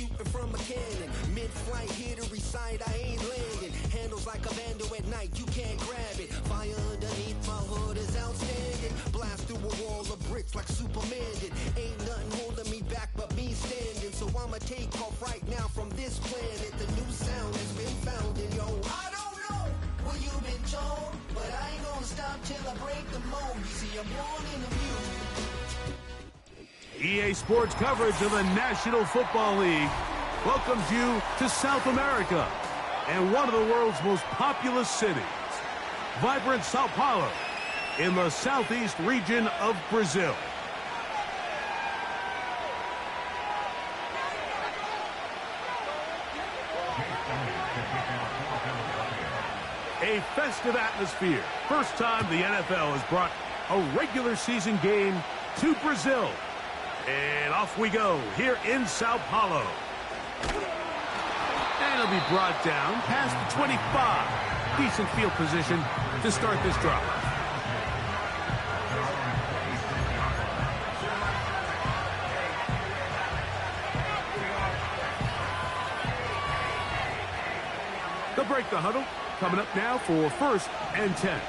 shooting from a cannon. Mid-flight, here to recite, I ain't landing. Handles like a vandal at night, you can't grab it. Fire underneath my hood is outstanding. Blast through a wall of bricks like Superman did. Ain't nothing holding me back but me standing. So I'ma take off right now from this planet. The new sound has been found in yo. I don't know what you've been told, but I ain't gonna stop till I break the mold. You see, I'm born in the music. EA Sports coverage of the National Football League welcomes you to South America and one of the world's most populous cities, vibrant Sao Paulo in the southeast region of Brazil. A festive atmosphere. First time the NFL has brought a regular season game to Brazil. And off we go here in Sao Paulo. And it'll be brought down past the 25. Decent field position to start this drive. They'll break the huddle. Coming up now for 1st and 10.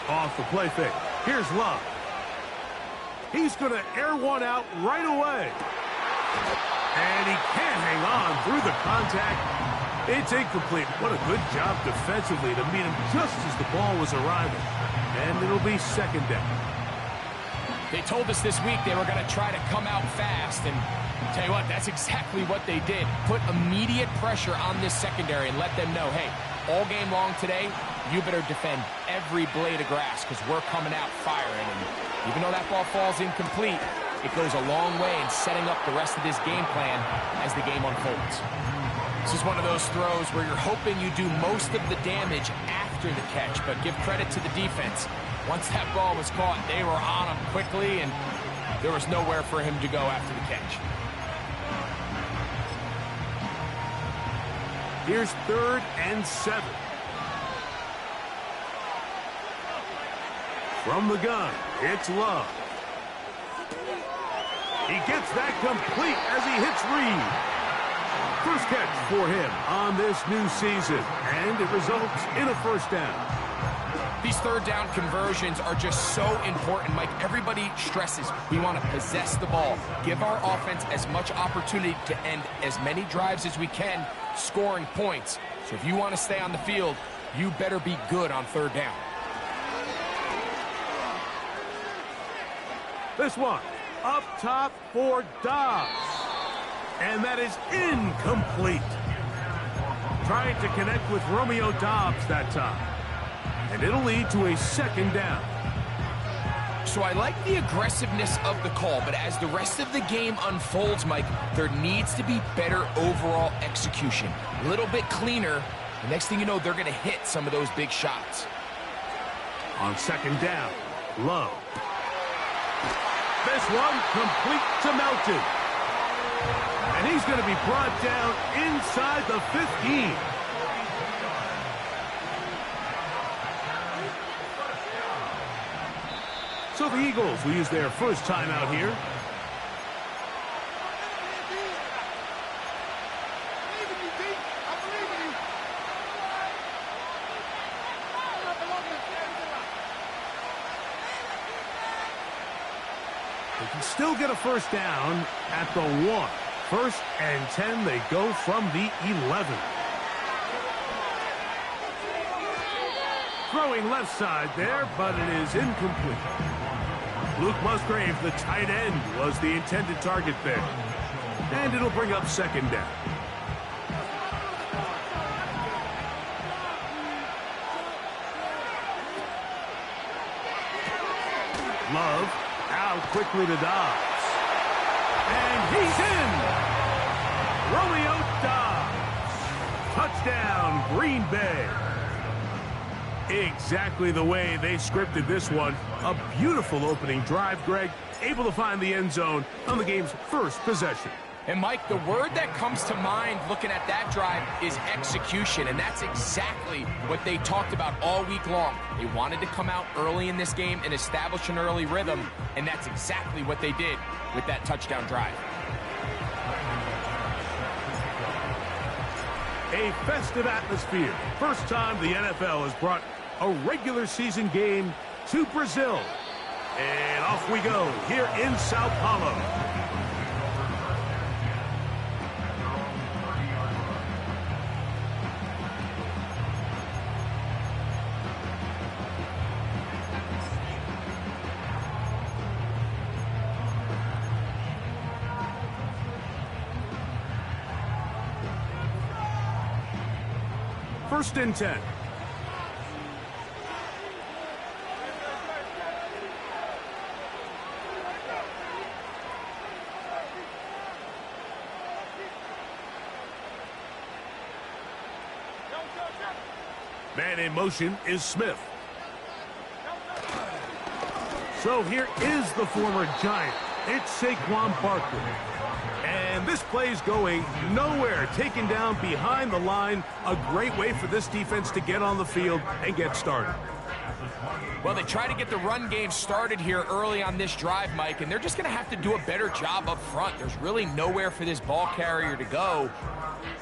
Off the play fake. Here's Love. He's going to air one out right away. And he can't hang on through the contact. It's incomplete. What a good job defensively to meet him just as the ball was arriving. And it'll be 2nd down. They told us this week they were going to try to come out fast. And tell you what, that's exactly what they did. Put immediate pressure on this secondary and let them know, hey, all game long today, you better defend every blade of grass because we're coming out firing. And even though that ball falls incomplete, it goes a long way in setting up the rest of this game plan as the game unfolds. This is one of those throws where you're hoping you do most of the damage after the catch, but give credit to the defense. Once that ball was caught, they were on him quickly, and there was nowhere for him to go after the catch. Here's 3rd and 7. From the gun, it's Love. He gets that complete as he hits Reed. First catch for him on this new season, and it results in a 1st down. These 3rd down conversions are just so important, Mike. Everybody stresses we want to possess the ball, give our offense as much opportunity to end as many drives as we can, scoring points. So if you want to stay on the field, you better be good on 3rd down. This one up top for Dobbs. And that is incomplete. Trying to connect with Romeo Dobbs that time. And it'll lead to a 2nd down. So I like the aggressiveness of the call, but as the rest of the game unfolds, Mike, there needs to be better overall execution. A little bit cleaner. The next thing you know, they're going to hit some of those big shots. On 2nd down, Love. This one complete to Melton. And he's going to be brought down inside the 15. So the Eagles will use their 1st timeout here. They can still get a 1st down at the 1. 1st and 10, they go from the 11. Throwing left side there, but it is incomplete. Luke Musgrave, the tight end, was the intended target there. And it'll bring up 2nd down. Love out quickly to Dobbs. And he's in! Romeo Dobbs. Touchdown, Green Bay. Exactly the way they scripted this one. A beautiful opening drive, Greg. Able to find the end zone on the game's 1st possession. And, Mike, the word that comes to mind looking at that drive is execution, and that's exactly what they talked about all week long. They wanted to come out early in this game and establish an early rhythm, and that's exactly what they did with that touchdown drive. A festive atmosphere. First time the NFL has brought a regular season game to Brazil. And off we go here in Sao Paulo. First and 10. Man in motion is Smith. So here is the former Giant. It's Saquon Barkley. And this play's going nowhere, taken down behind the line. A great way for this defense to get on the field and get started. Well, they try to get the run game started here early on this drive, Mike, and they're just going to have to do a better job up front. There's really nowhere for this ball carrier to go.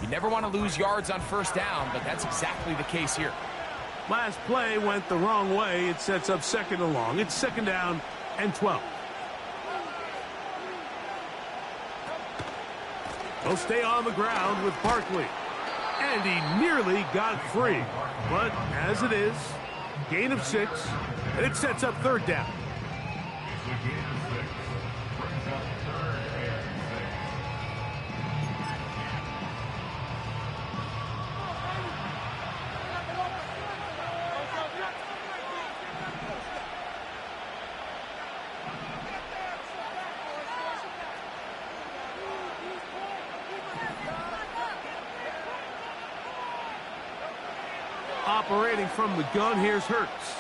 You never want to lose yards on first down, but that's exactly the case here. Last play went the wrong way. It sets up second and long. It's second down and 12. He'll stay on the ground with Barkley. And he nearly got free. But as it is, gain of 6, and it sets up third down. Operating from the gun, here's Hurts.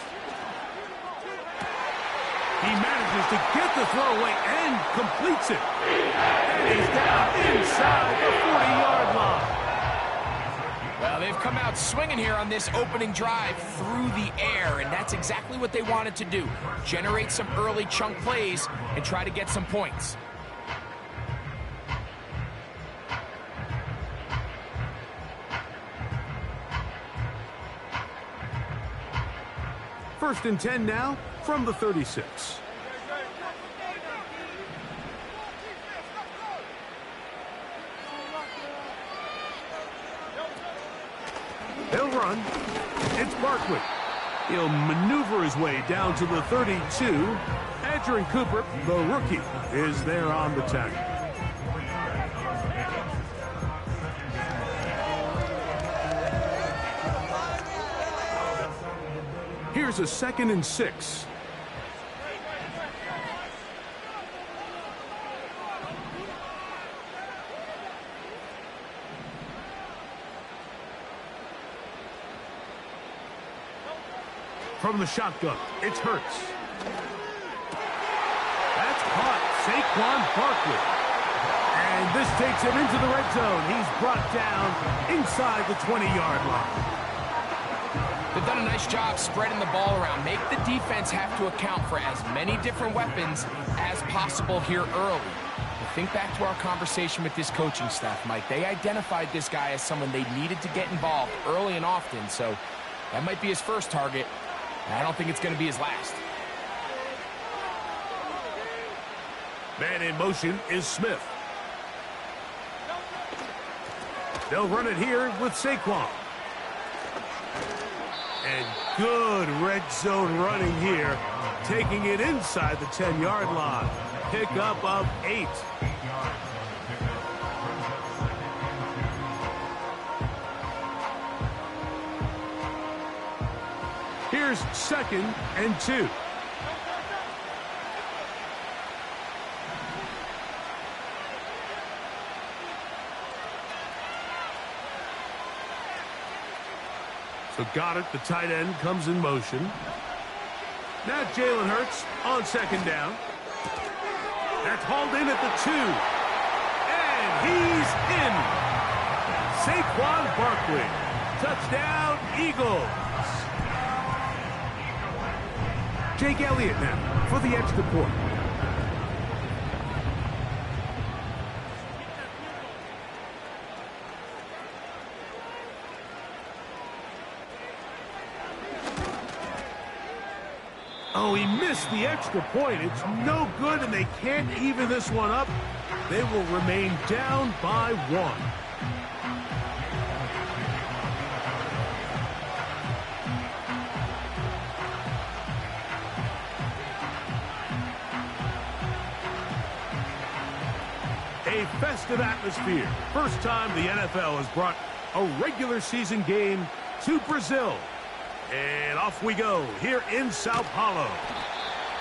He manages to get the throw away and completes it. And he's down inside the 40-yard line. Well, they've come out swinging here on this opening drive through the air, and that's exactly what they wanted to do. Generate some early chunk plays and try to get some points. First and 10 now from the 36. He'll run. It's Barkley. He'll maneuver his way down to the 32. Adrian Cooper, the rookie, is there on the tackle. Here's a second and 6. From the shotgun, it's Hurts. That's caught. Saquon Barkley. And this takes him into the red zone. He's brought down inside the 20-yard line. They've done a nice job spreading the ball around. Make the defense have to account for as many different weapons as possible here early. But think back to our conversation with this coaching staff, Mike. They identified this guy as someone they needed to get involved early and often, so that might be his first target. I don't think it's going to be his last. Man in motion is Smith. They'll run it here with Saquon. And good red zone running here, taking it inside the 10-yard line. Pickup of 8. Here's second and 2. So got it. The tight end comes in motion. Now Jalen Hurts on second down. That's hauled in at the 2. And And he's in. Saquon Barkley. Touchdown, Eagles. Jake Elliott now for the extra point. Oh, he missed the extra point. It's no good, and they can't even this one up. They will remain down by 1. A festive atmosphere. First time the NFL has brought a regular season game to Brazil. And off we go here in Sao Paulo.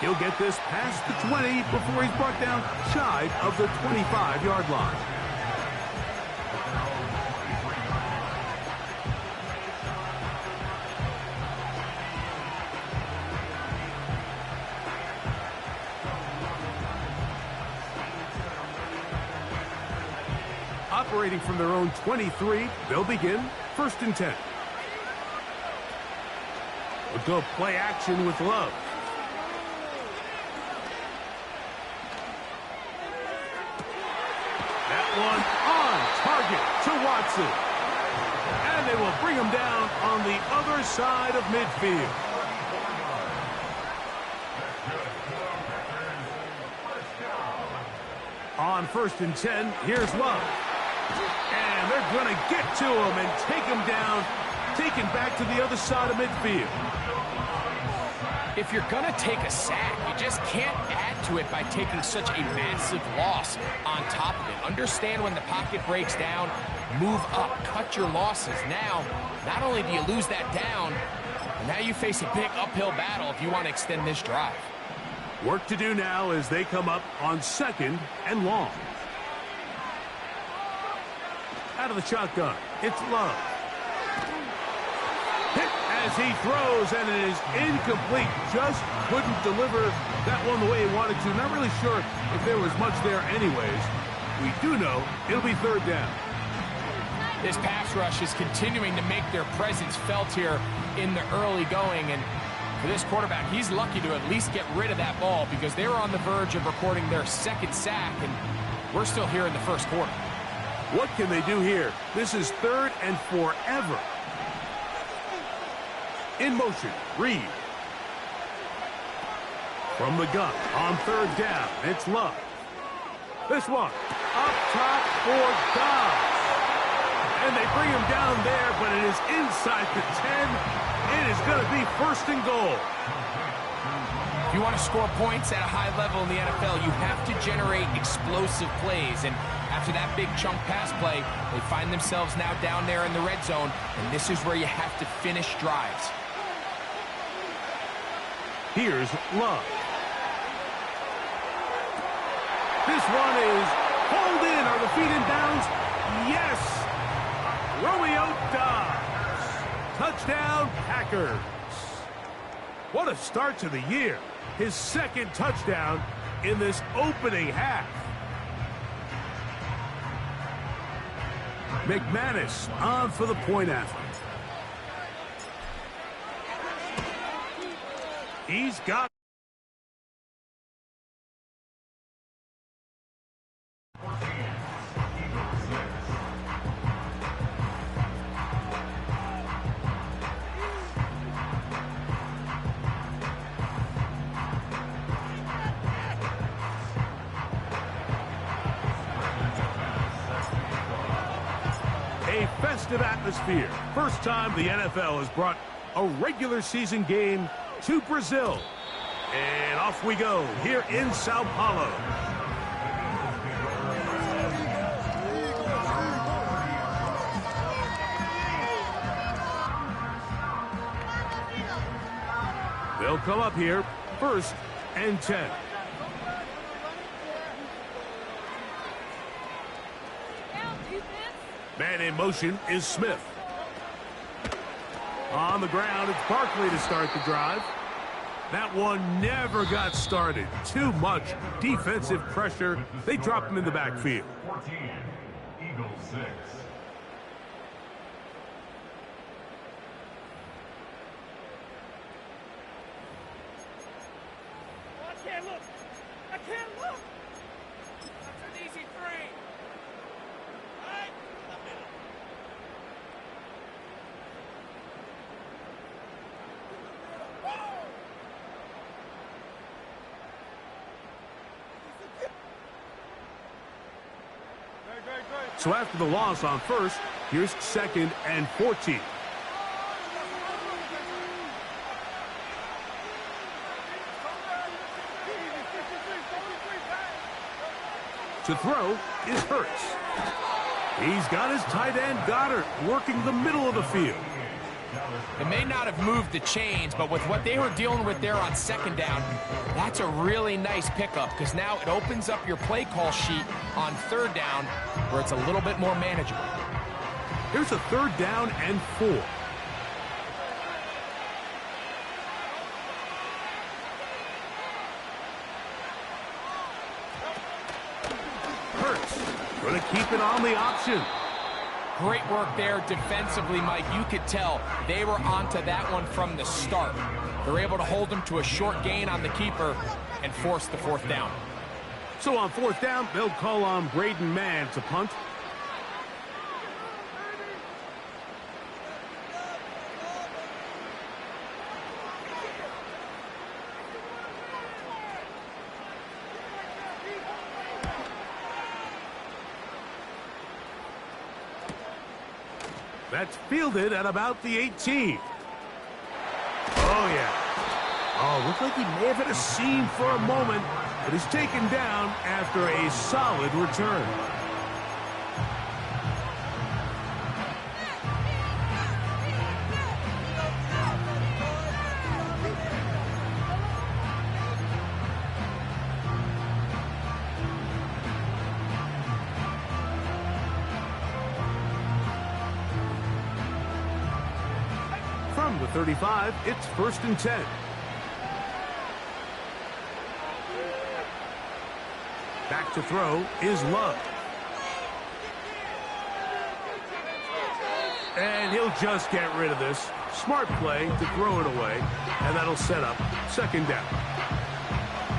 He'll get this past the 20 before he's brought down shy of the 25-yard line. Operating from their own 23, they'll begin 1st and 10. We'll go play action with Love. That one on target to Watson. And they will bring him down on the other side of midfield. On 1st and 10, here's Love. And they're going to get to him and take him down, taken back to the other side of midfield. If you're going to take a sack, you just can't add to it by taking such a massive loss on top of it. Understand when the pocket breaks down, move up, cut your losses. Now, not only do you lose that down, now you face a big uphill battle if you want to extend this drive. Work to do now as they come up on 2nd and long. Out of the shotgun, it's Love. Hit as he throws, and it is incomplete. Just couldn't deliver that one the way he wanted to. Not really sure if there was much there anyways. We do know it'll be 3rd down. This pass rush is continuing to make their presence felt here in the early going, and for this quarterback, he's lucky to at least get rid of that ball because they were on the verge of recording their 2nd sack, and we're still here in the 1st quarter. What can they do here? This is 3rd and forever. In motion, Reed. From the gun on 3rd down, it's Love. This one up top for Dobbs. And they bring him down there, but it is inside the 10. It is going to be 1st and goal. If you want to score points at a high level in the NFL, you have to generate explosive plays. And after that big chunk pass play, they find themselves now down there in the red zone, and this is where you have to finish drives. Here's Love. This one is hauled in. Are the feet in bounds? Yes! Romeo Dobbs. Touchdown, Packers. What a start to the year. His 2nd touchdown in this opening half. McManus on for the point after. He's got a festive atmosphere. First time the NFL has brought a regular season game to Brazil. And off we go here in Sao Paulo. They'll come up here 1st and 10. Man in motion is Smith. On the ground, it's Barkley to start the drive. That one never got started. Too much defensive pressure. They dropped him in the backfield. 14, Eagles 6. I can't look. I can't look. That's an easy three. All right. So after the loss on first, here's 2nd and 14. To throw is Hurts. He's got his tight end Goddard working the middle of the field. It may not have moved the chains, but with what they were dealing with there on 2nd down, that's a really nice pickup because now it opens up your play call sheet on 3rd down where it's a little bit more manageable. Here's a 3rd down and 4. Hurts going to keep it on the option. Great work there defensively, Mike. You could tell they were onto that one from the start. They're able to hold them to a short gain on the keeper and force the 4th down. So on 4th down, they'll call on Braden Mann to punt. That's fielded at about the 18. Oh, yeah. Oh, looked like he may have hit a seam for a moment, but he's taken down after a solid return. From the 35, it's 1st and 10. Back to throw is Love. And he'll just get rid of this. Smart play to throw it away, and that'll set up 2nd down.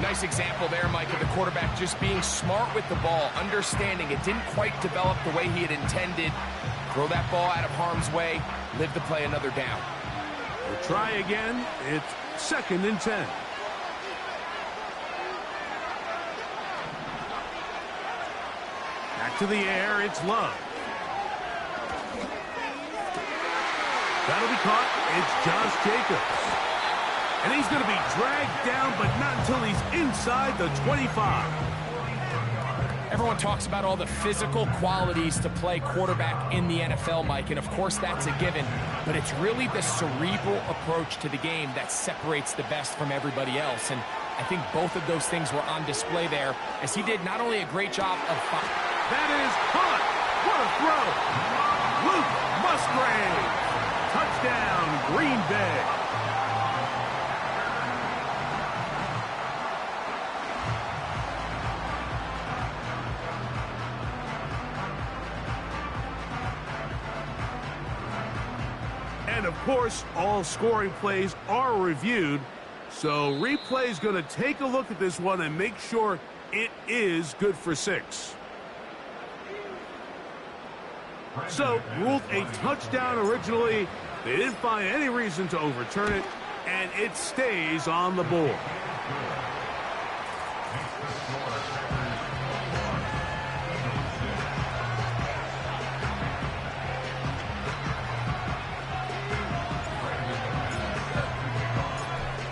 Nice example there, Mike, of the quarterback just being smart with the ball, understanding it didn't quite develop the way he had intended. Throw that ball out of harm's way, live to play another down. We'll try again. It's 2nd and 10. Back to the air, it's Love. That'll be caught. It's Josh Jacobs. And he's going to be dragged down, but not until he's inside the 25. Everyone talks about all the physical qualities to play quarterback in the NFL, Mike, and of course that's a given, but it's really the cerebral approach to the game that separates the best from everybody else, and I think both of those things were on display there, as he did not only a great job of... That is caught! What a throw! Luke Musgrave! Touchdown, Green Bay! And of course, all scoring plays are reviewed, so replay's going to take a look at this one and make sure it is good for 6. So, ruled a touchdown originally. They didn't find any reason to overturn it, and it stays on the board.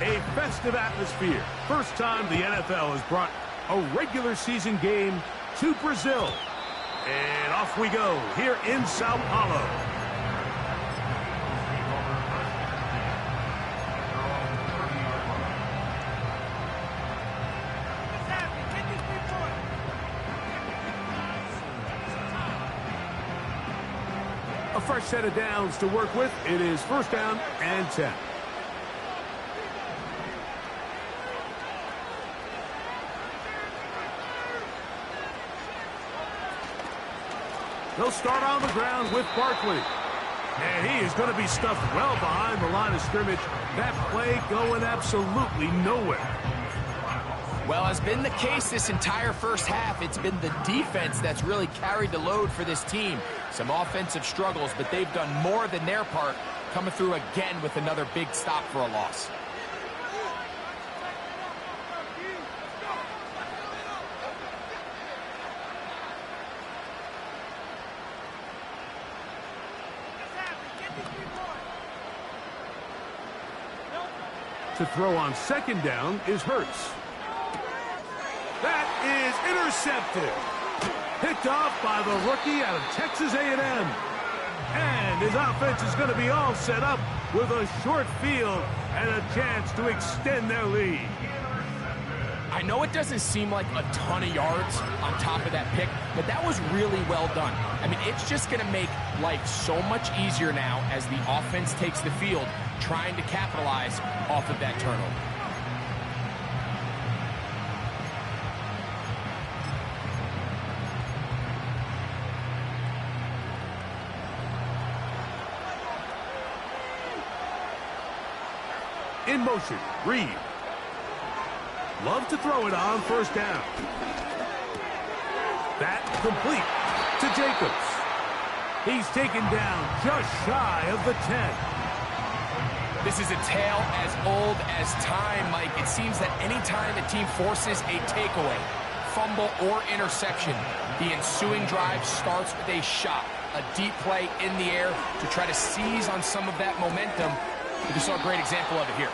A festive atmosphere. First time the NFL has brought a regular season game to Brazil. And off we go here in Sao Paulo. A fresh set of downs to work with. It is 1st down and 10. They'll start on the ground with Barkley. And he is going to be stuffed well behind the line of scrimmage. That play going absolutely nowhere. Well, as been the case this entire first half, it's been the defense that's really carried the load for this team. Some offensive struggles, but they've done more than their part, coming through again with another big stop for a loss. To throw on second down is Hurts. That is intercepted. Picked off by the rookie out of Texas A&M. And his offense is going to be all set up with a short field and a chance to extend their lead. I know it doesn't seem like a ton of yards on top of that pick, but that was really well done. I mean, it's just going to make life so much easier now as the offense takes the field, trying to capitalize off of that turnover. In motion, Reed. Love to throw it on first down. That complete to Jacobs. He's taken down just shy of the 10. This is a tale as old as time, Mike. It seems that anytime a team forces a takeaway, fumble, or interception, the ensuing drive starts with a shot, a deep play in the air to try to seize on some of that momentum. We just saw a great example of it here.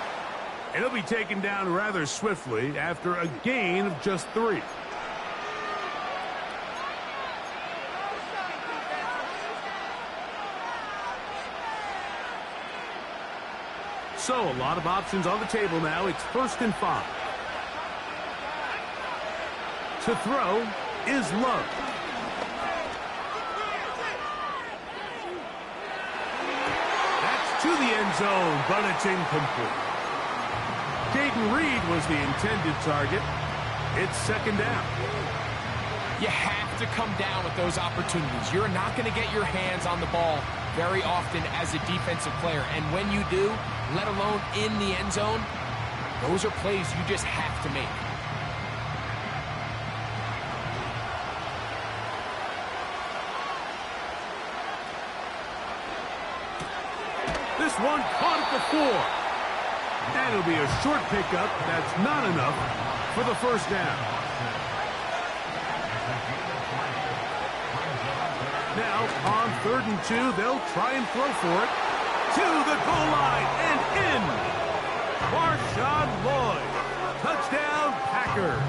And he'll be taken down rather swiftly after a gain of just 3. So a lot of options on the table now. It's 1st and 5. To throw is Love. That's to the end zone, but it's incomplete. Jaden Reed was the intended target. It's 2nd down. You have to come down with those opportunities. You're not going to get your hands on the ball very often as a defensive player. And when you do, let alone in the end zone, those are plays you just have to make. This one caught at the 4. And it'll be a short pickup. That's not enough for the 1st down. Now, on 3rd and 2, they'll try and throw for it. To the goal line and in. Marshawn Lloyd. Touchdown, Packers.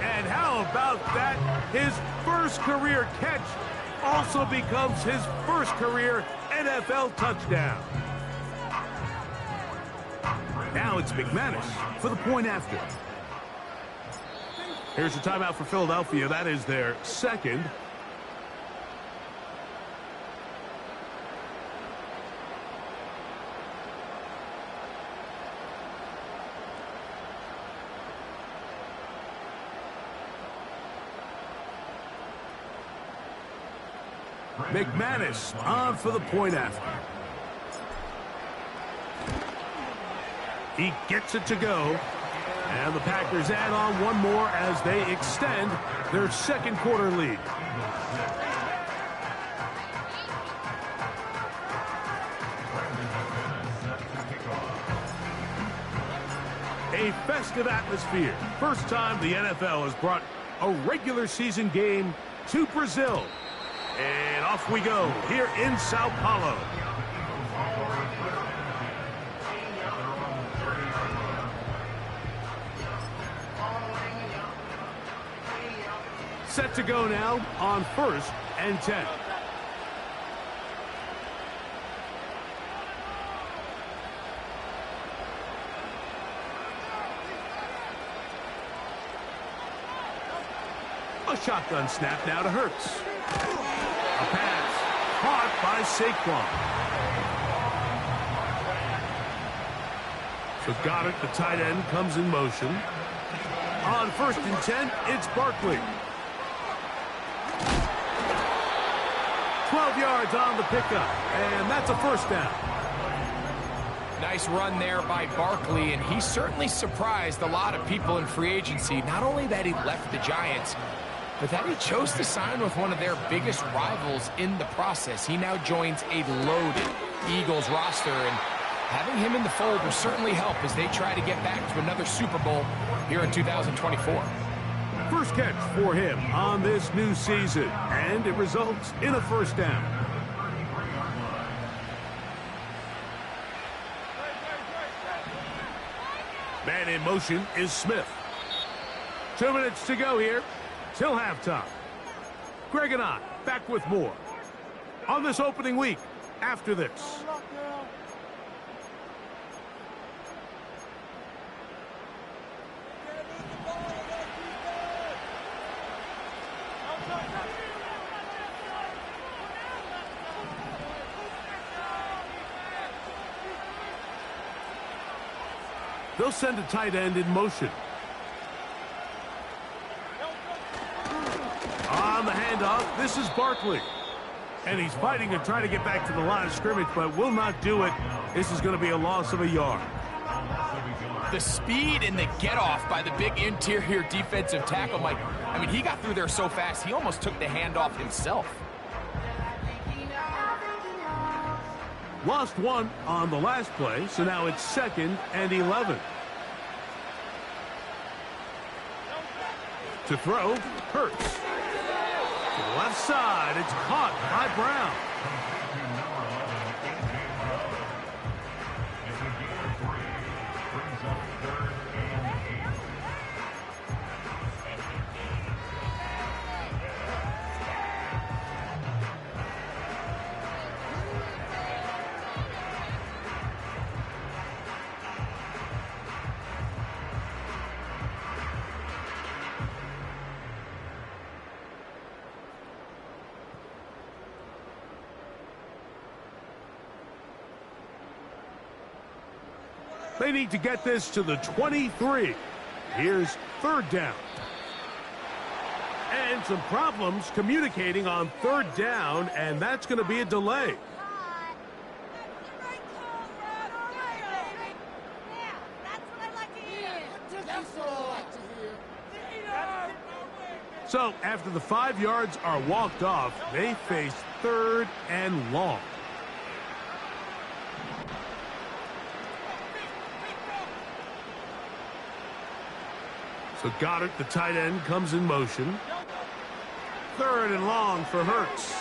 And how about that? His first career catch also becomes his first career NFL touchdown. Now it's McManus for the point after. Here's a timeout for Philadelphia. That is their 2nd. McManus on for the point after. He gets it to go. And the Packers add on one more as they extend their 2nd quarter lead. A festive atmosphere. First time the NFL has brought a regular season game to Brazil. And off we go here in Sao Paulo. Set to go now on 1st and 10. A shotgun snap now to Hurts. A pass caught by Saquon. So Goddard, the tight end, comes in motion. On 1st and 10, it's Barkley. 12 yards on the pickup, and that's a first down. Nice run there by Barkley, and he certainly surprised a lot of people in free agency. Not only that he left the Giants, but that he chose to sign with one of their biggest rivals in the process. He now joins a loaded Eagles roster, and having him in the fold will certainly help as they try to get back to another Super Bowl here in 2024. First catch for him on this new season, and it results in a first down. Man in motion is Smith. 2 minutes to go here till halftime. Greg and I back with more on this opening week after this. They'll send a tight end in motion. On the handoff, this is Barkley. And he's fighting to try to get back to the line of scrimmage, but will not do it. This is going to be a loss of a yard. The speed and the get-off by the big interior defensive tackle, Mike. I mean, he got through there so fast, he almost took the handoff himself. Lost one on the last play, so now it's 2nd and 11. To throw, Hurts. To the left side, it's caught by Brown. They need to get this to the 23. Here's 3rd down. And some problems communicating on 3rd down, and that's going to be a delay. So after the 5 yards are walked off, they face 3rd and long. So Goddard, the tight end, comes in motion. 3rd and long for Hurts.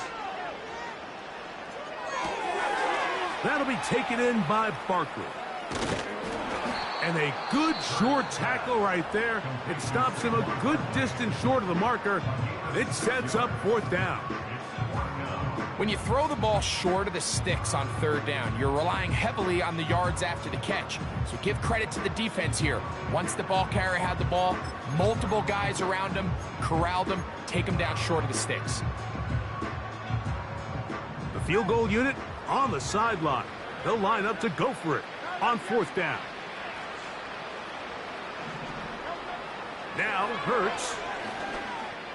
That'll be taken in by Barkley. And a good short tackle right there. It stops him a good distance short of the marker. And it sets up 4th down. When you throw the ball short of the sticks on 3rd down, you're relying heavily on the yards after the catch. So give credit to the defense here. Once the ball carrier had the ball, multiple guys around him, corralled him, take him down short of the sticks. The field goal unit on the sideline. They'll line up to go for it on 4th down. Now Hurts.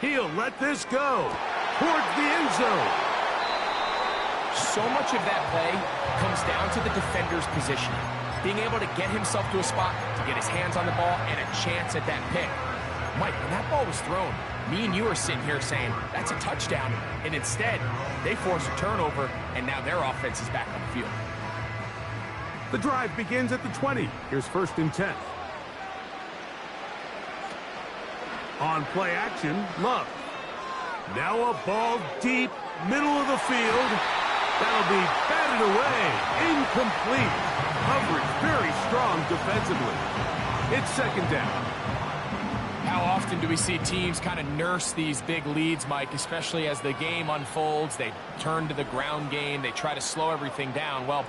He'll let this go towards the end zone. So much of that play comes down to the defender's positioning. Being able to get himself to a spot, to get his hands on the ball, and a chance at that pick. Mike, when that ball was thrown, me and you are sitting here saying, that's a touchdown. And instead, they force a turnover, and now their offense is back on the field. The drive begins at the 20. Here's 1st and 10. On play action, Love. Now a ball deep, middle of the field. That'll be batted away. Incomplete. Coverage very strong defensively. It's 2nd down. How often do we see teams kind of nurse these big leads, Mike, especially as the game unfolds? They turn to the ground game. They try to slow everything down. Well,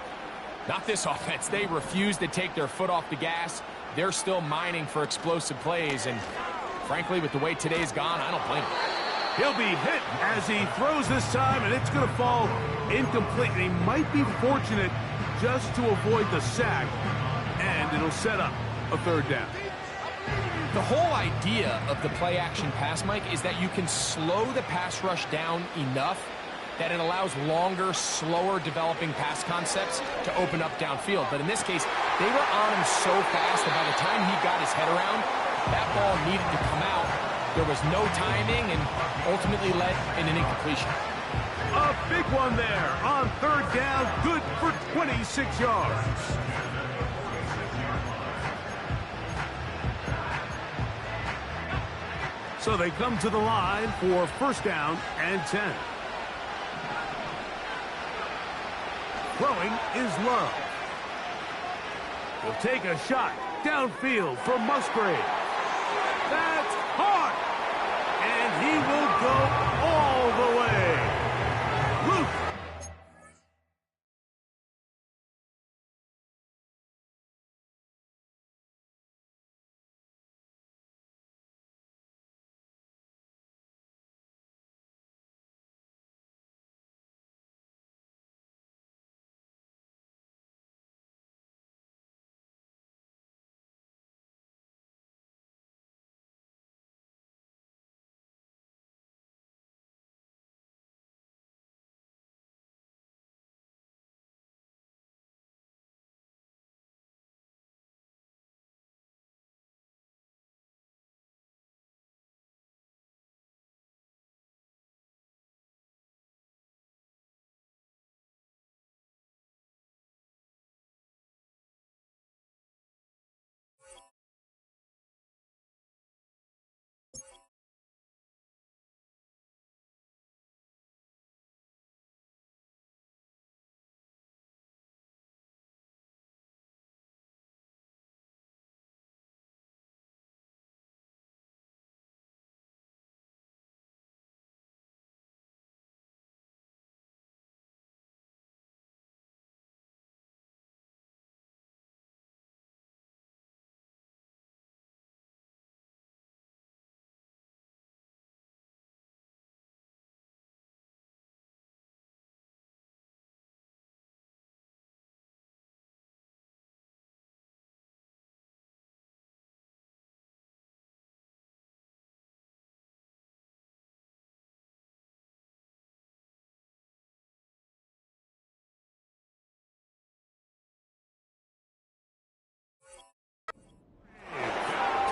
not this offense. They refuse to take their foot off the gas. They're still mining for explosive plays. And frankly, with the way today's gone, I don't blame them. He'll be hit as he throws this time, and it's going to fall incomplete. And he might be fortunate just to avoid the sack, and it'll set up a 3rd down. The whole idea of the play-action pass, Mike, is that you can slow the pass rush down enough that it allows longer, slower developing pass concepts to open up downfield. But in this case, they were on him so fast that by the time he got his head around, that ball needed to come out. There was no timing and ultimately led in an incompletion. A big one there on third down, good for 26 yards. So they come to the line for first down and 10. Throwing is Love. He'll take a shot downfield for Musgrave. That's hard. And he will go all the way. Luke.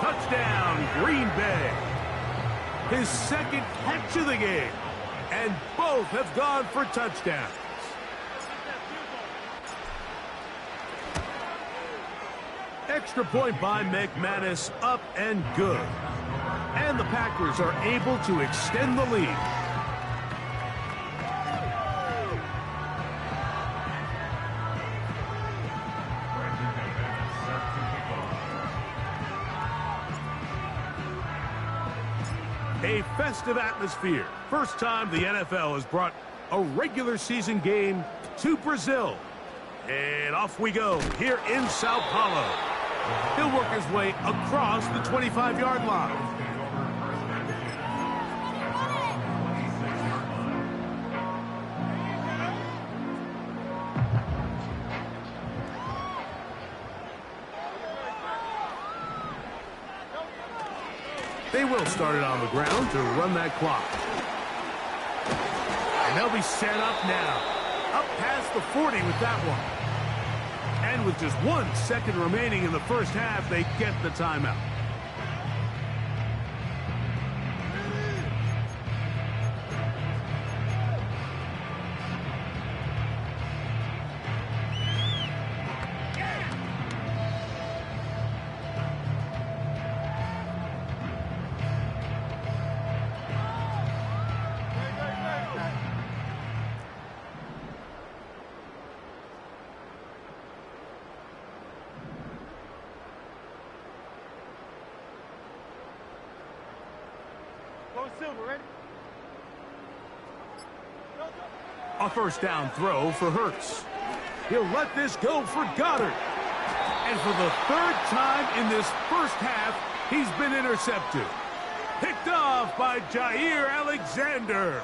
Touchdown, Green Bay. His second catch of the game. And both have gone for touchdowns. Extra point by McManus, up and good. And the Packers are able to extend the lead. A festive atmosphere. First time the NFL has brought a regular season game to Brazil. And off we go here in Sao Paulo. He'll work his way across the 25-yard line. They will start it on the ground to run that clock. And they'll be set up now. Up past the 40 with that one. And with just 1 second remaining in the first half, they get the timeout. A first down throw for Hurts. He'll let this go for Goddard. And for the third time in this first half, he's been intercepted. Picked off by Jair Alexander.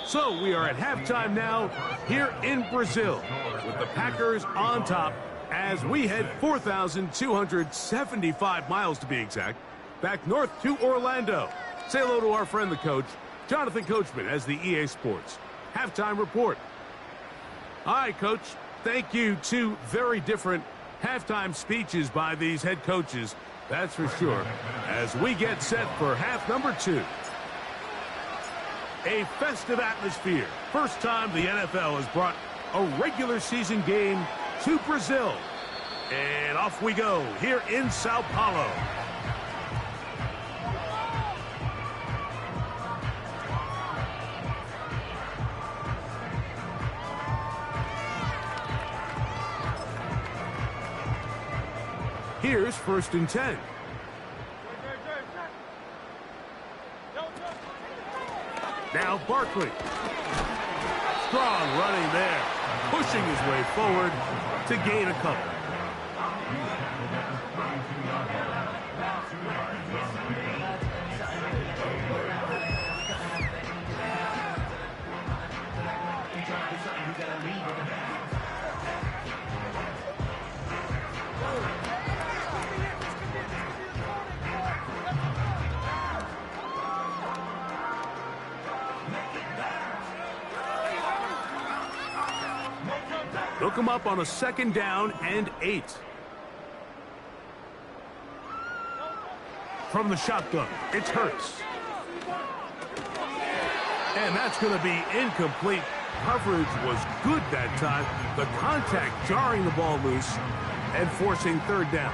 So we are at halftime now here in Brazil, with the Packers on top as we head 4,275 miles to be exact, back north to Orlando. Say hello to our friend, the coach, Jonathan Coachman, as the EA Sports Halftime Report. All right, Coach, thank you. Two very different halftime speeches by these head coaches, that's for sure, as we get set for half number 2. A festive atmosphere. First time the NFL has brought a regular season game to Brazil. And off we go here in Sao Paulo. Here's 1st and 10. Now Barkley. Strong running there. Pushing his way forward to gain a couple. Hook him up on a 2nd down and 8. From the shotgun, it's Hurts. And that's going to be incomplete. Coverage was good that time. The contact jarring the ball loose and forcing 3rd down.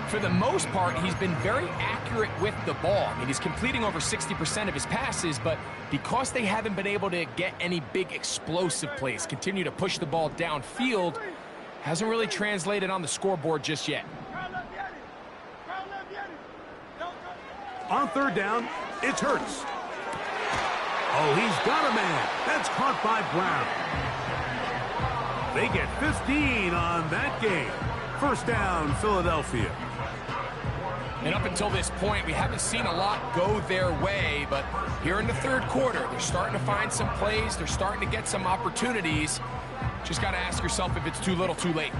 For the most part, he's been very accurate with the ball. I mean, he's completing over 60% of his passes, but because they haven't been able to get any big explosive plays, continue to push the ball downfield, hasn't really translated on the scoreboard just yet. On 3rd down, it's Hurts. Oh, he's got a man. That's caught by Brown. They get 15 on that game. 1st down, Philadelphia. And up until this point, we haven't seen a lot go their way, but here in the 3rd quarter, they're starting to find some plays. They're starting to get some opportunities. Just got to ask yourself if it's too little, too late.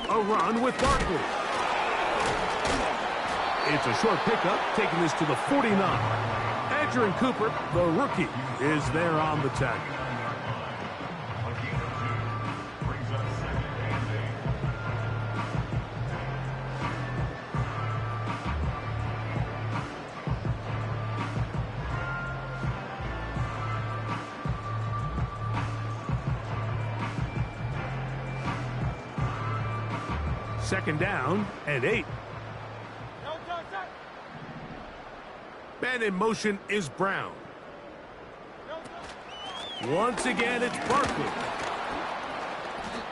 A run with Barkley. It's a short pickup, taking this to the 49. Adrian Cooper, the rookie, is there on the tackle. Second down and 8. Man in motion is Brown. Once again, it's Barkley.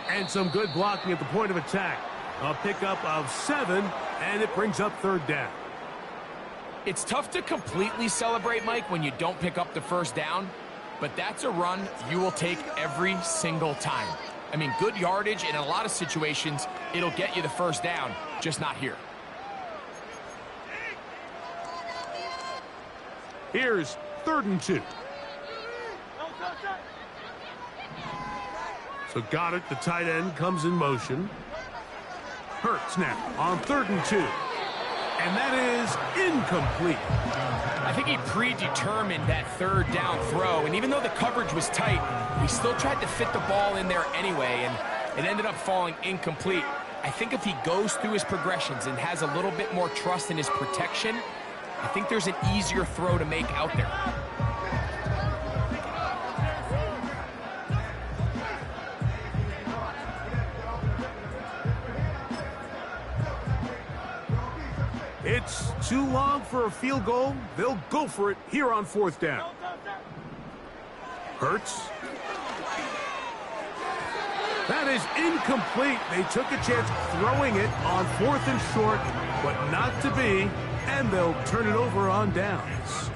And some good blocking at the point of attack. A pickup of 7, and it brings up 3rd down. It's tough to completely celebrate, Mike, when you don't pick up the 1st down, but that's a run you will take every single time. I mean, good yardage, and in a lot of situations, it'll get you the 1st down, just not here. Here's 3rd and 2. So got it. The tight end comes in motion. Hurts now on 3rd and 2. And that is incomplete. I think he predetermined that 3rd down throw, and even though the coverage was tight, he still tried to fit the ball in there anyway, and it ended up falling incomplete. I think if he goes through his progressions and has a little bit more trust in his protection, I think there's an easier throw to make out there. It's too long for a field goal. They'll go for it here on 4th down. Hurts. That is incomplete. They took a chance throwing it on 4th and short, but not to be, and they'll turn it over on downs.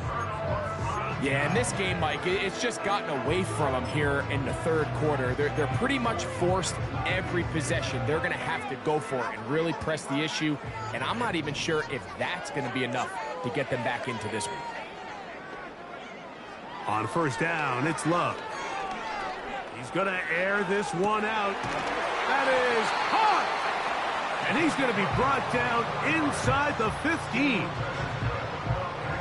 Yeah, in this game, Mike, it's just gotten away from them here in the 3rd quarter. They're pretty much forced every possession. They're going to have to go for it and really press the issue, and I'm not even sure if that's going to be enough to get them back into this one. On 1st down, it's Love. He's going to air this one out. That is caught! And he's going to be brought down inside the 15.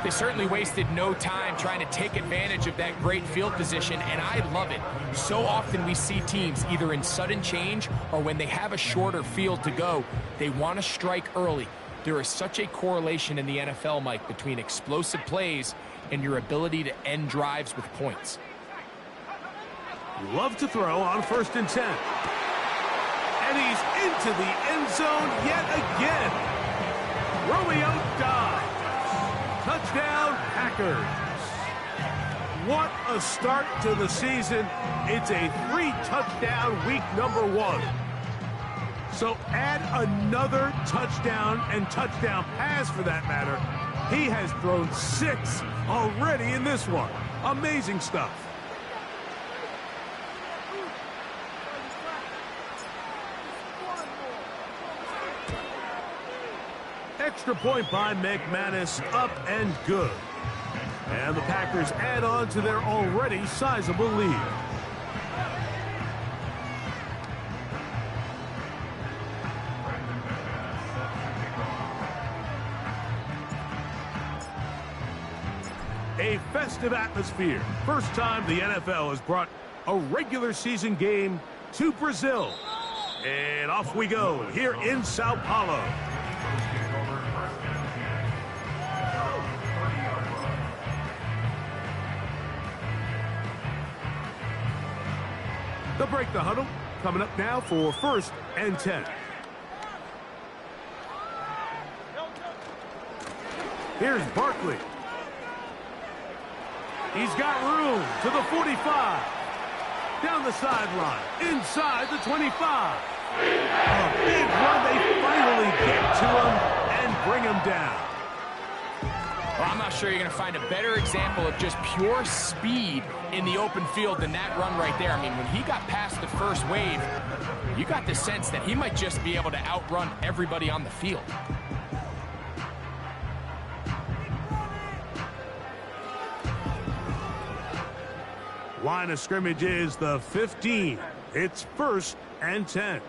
They certainly wasted no time trying to take advantage of that great field position, and I love it. So often we see teams either in sudden change or when they have a shorter field to go, they want to strike early. There is such a correlation in the NFL, Mike, between explosive plays and your ability to end drives with points. Love to throw on 1st and 10. And he's into the end zone yet again. Romeo dives. Touchdown, Packers. What a start to the season. It's a 3-touchdown week number 1. So add another touchdown and touchdown pass for that matter. He has thrown 6 already in this one. Amazing stuff. Extra point by McManus, up and good. And the Packers add on to their already sizable lead. A festive atmosphere. First time the NFL has brought a regular season game to Brazil. And off we go here in Sao Paulo. They'll break the huddle. Coming up now for 1st and 10. Here's Barkley. He's got room to the 45. Down the sideline. Inside the 25. A big run. They finally get to him and bring him down. Well, I'm not sure you're going to find a better example of just pure speed in the open field than that run right there. I mean, when he got past the first wave, you got the sense that he might just be able to outrun everybody on the field. Line of scrimmage is the 15. It's 1st and 10.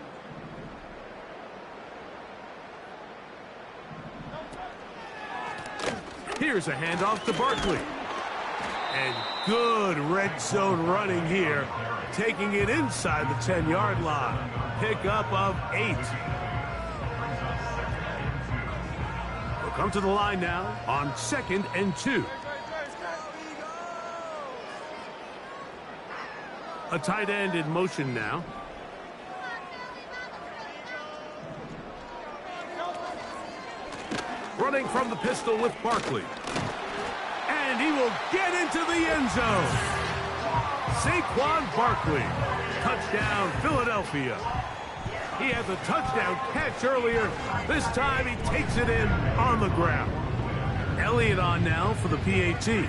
Here's a handoff to Barkley. And good red zone running here. Taking it inside the 10-yard line. Pickup of 8. We'll come to the line now on 2nd and 2. A tight end in motion now. Running from the pistol with Barkley. And he will get into the end zone. Saquon Barkley. Touchdown, Philadelphia. He has a touchdown catch earlier. This time he takes it in on the ground. Elliott on now for the PAT.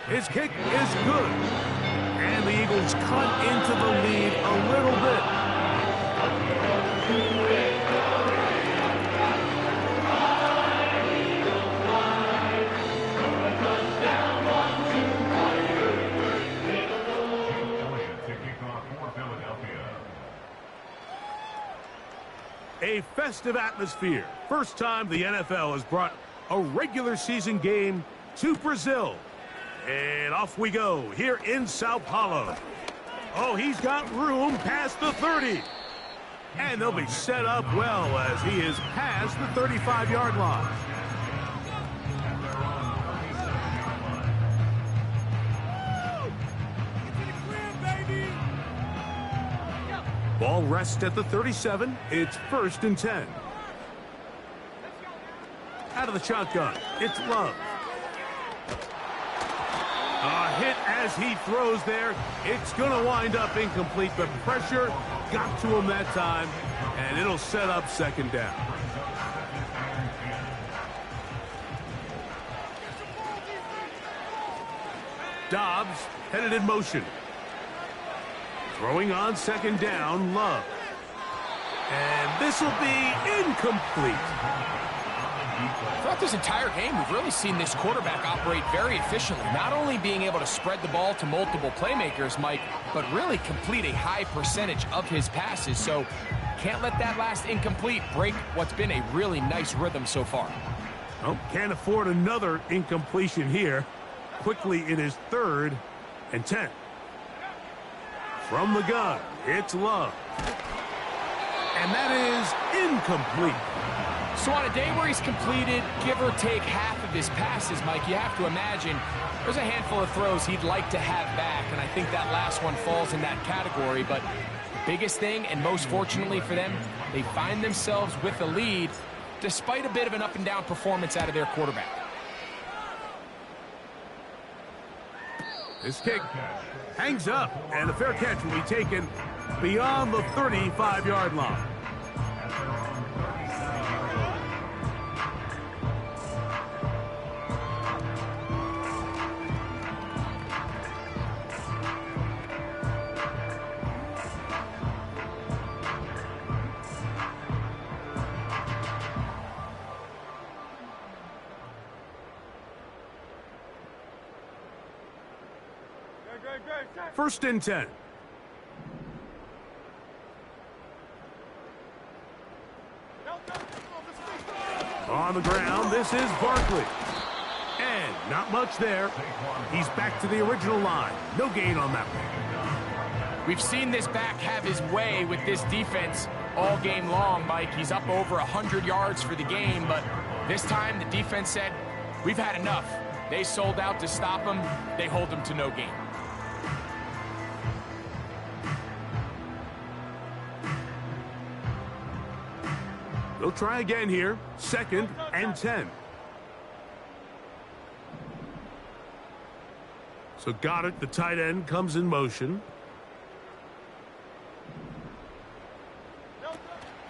His kick is good. And the Eagles cut into the lead a little bit. A festive atmosphere. First time the NFL has brought a regular season game to Brazil. And off we go here in Sao Paulo. Oh, he's got room past the 30. And they'll be set up well as he is past the 35-yard line. Ball rests at the 37. It's 1st and 10. Out of the shotgun, it's Love. A hit as he throws there. It's going to wind up incomplete. The pressure got to him that time, and it'll set up 2nd down. Dobbs headed in motion. Throwing on second down, Love. And this will be incomplete. Throughout this entire game, we've really seen this quarterback operate very efficiently, not only being able to spread the ball to multiple playmakers, Mike, but really complete a high percentage of his passes. So can't let that last incomplete break what's been a really nice rhythm so far. Oh, can't afford another incompletion here. Quickly in his 3rd and 10. From the gun, it's Love. And that is incomplete. So on a day where he's completed, give or take half of his passes, Mike, you have to imagine there's a handful of throws he'd like to have back, and I think that last one falls in that category. But the biggest thing, and most fortunately for them, they find themselves with the lead despite a bit of an up-and-down performance out of their quarterback. This kick hangs up, and the fair catch will be taken beyond the 35-yard line. First and 10. On the ground, this is Barkley. And not much there. He's back to the original line. No gain on that one. We've seen this back have his way with this defense all game long, Mike. He's up over 100 yards for the game, but this time the defense said, we've had enough. They sold out to stop him. They hold him to no gain. They'll try again here. 2nd and 10. So Goddard, the tight end, comes in motion.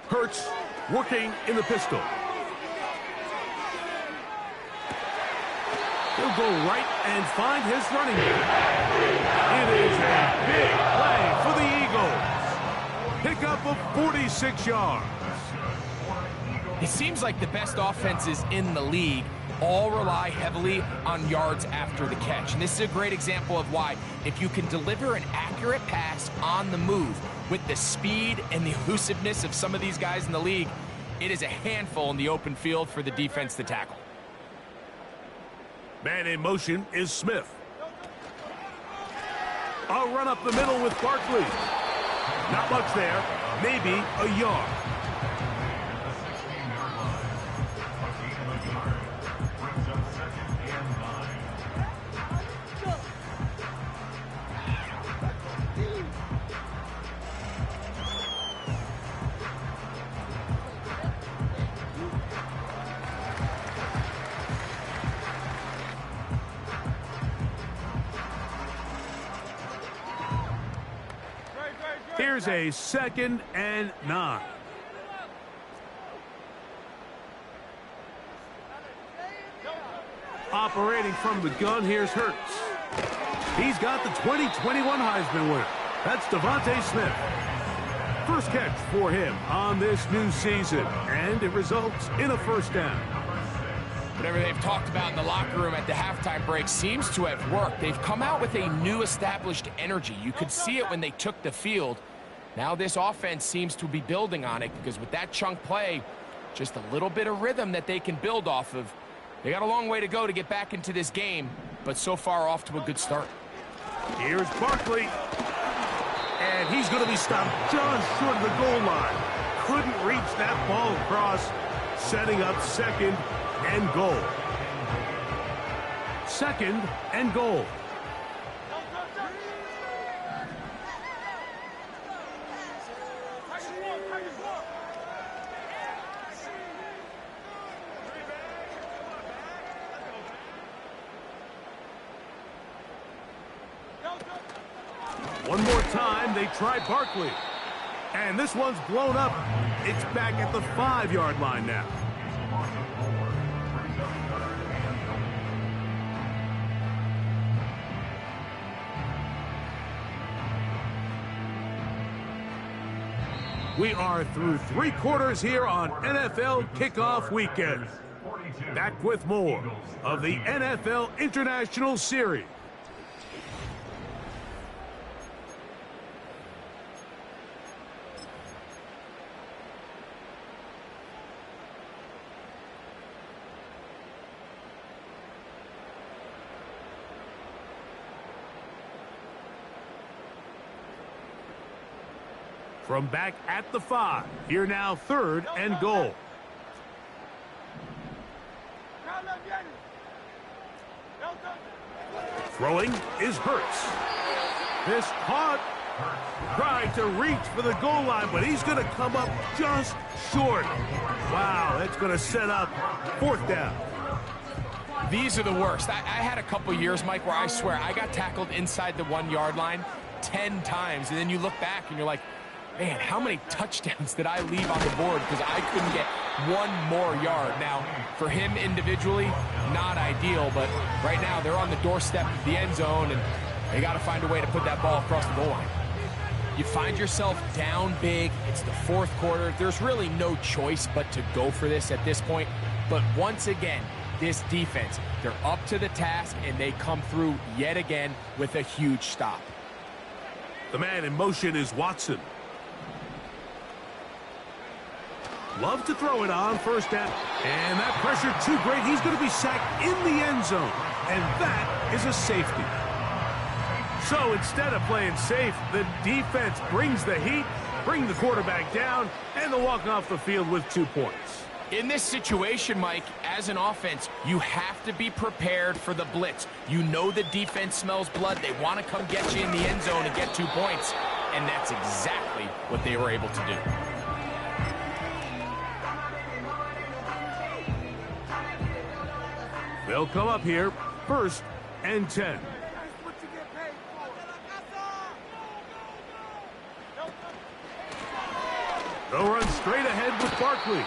Hurts working in the pistol. He'll go right and find his running back. It is a big play for the Eagles. Pickup of 46 yards. It seems like the best offenses in the league all rely heavily on yards after the catch. And this is a great example of why, if you can deliver an accurate pass on the move with the speed and the elusiveness of some of these guys in the league, it is a handful in the open field for the defense to tackle. Man in motion is Smith. A run up the middle with Barkley. Not much there, maybe a yard. Here's a 2nd and 9. Operating from the gun, here's Hurts. He's got the 2021 Heisman winner. That's Devontae Smith. First catch for him on this new season, and it results in a first down. Whatever they've talked about in the locker room at the halftime break seems to have worked. They've come out with a new established energy. You could see it when they took the field. Now this offense seems to be building on it, because with that chunk play, just a little bit of rhythm that they can build off of. They got a long way to go to get back into this game, but so far off to a good start. Here's Barkley. And he's going to be stopped just short of the goal line. Couldn't reach that ball across, setting up 2nd and goal. 2nd and goal. One more time, they try Barkley. And this one's blown up. It's back at the 5-yard line now. We are through 3 quarters here on NFL Kickoff Weekend. Back with more of the NFL International Series. From back at the 5, here now 3rd and goal. Throwing is Hurts. This caught. Tried to reach for the goal line, but he's going to come up just short. Wow, that's going to set up 4th down. These are the worst. I had a couple years, Mike, where I swear I got tackled inside the 1-yard line 10 times, and then you look back and you're like, man, how many touchdowns did I leave on the board because I couldn't get 1 more yard? Now, for him individually, not ideal, but right now they're on the doorstep of the end zone, and they got to find a way to put that ball across the goal line. You find yourself down big. It's the 4th quarter. There's really no choice but to go for this at this point. But once again, this defense, they're up to the task, and they come through yet again with a huge stop. The man in motion is Watson. Love to throw it on 1st down. And that pressure too great. He's going to be sacked in the end zone. And that is a safety. So instead of playing safe, the defense brings the heat, bring the quarterback down, and they'll walk off the field with 2 points. In this situation, Mike, as an offense, you have to be prepared for the blitz. You know the defense smells blood. They want to come get you in the end zone and get 2 points. And that's exactly what they were able to do. They'll come up here, 1st and 10. They'll run straight ahead with Barkley.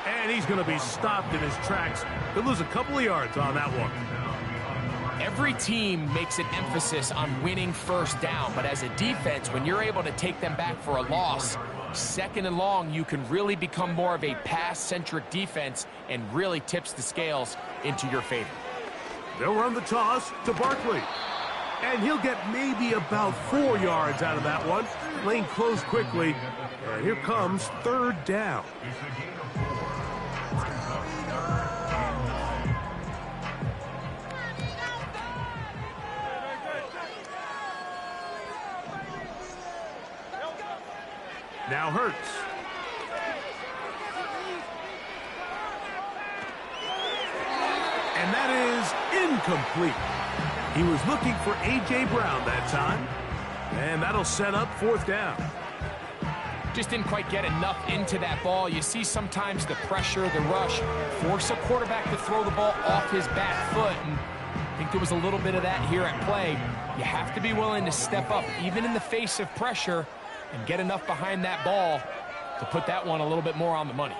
And he's going to be stopped in his tracks. He'll lose a couple of yards on that one. Every team makes an emphasis on winning 1st down, but as a defense, when you're able to take them back for a loss, 2nd and long, you can really become more of a pass-centric defense and really tips the scales into your favor. They'll run the toss to Barkley. And he'll get maybe about 4 yards out of that one. Lane closed quickly. And here comes 3rd down. Now Hurts. And that is incomplete. He was looking for A.J. Brown that time. And that'll set up 4th down. Just didn't quite get enough into that ball. You see sometimes the pressure, the rush, force a quarterback to throw the ball off his back foot. And I think there was a little bit of that here at play. You have to be willing to step up, even in the face of pressure, and get enough behind that ball to put that one a little bit more on the money.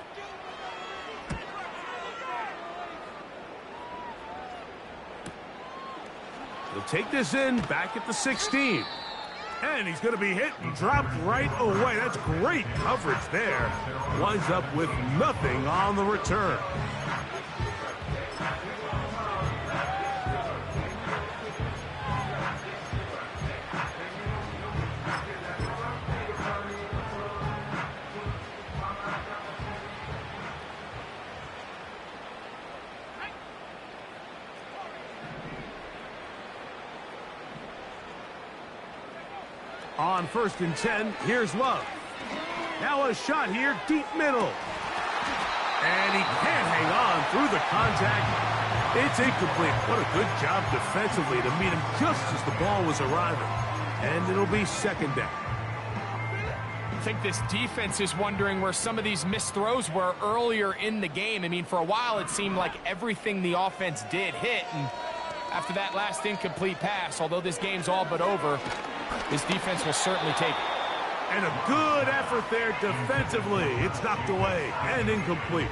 He'll take this in back at the 16. And he's going to be hit and dropped right away. That's great coverage there. Winds up with nothing on the return. On 1st and 10, here's Love. Now a shot here, deep middle. And he can't hang on through the contact. It's incomplete. What a good job defensively to meet him just as the ball was arriving. And it'll be 2nd down. I think this defense is wondering where some of these missed throws were earlier in the game. I mean, for a while it seemed like everything the offense did hit. And after that last incomplete pass, although this game's all but over, this defense will certainly take it. And a good effort there defensively. It's knocked away and incomplete.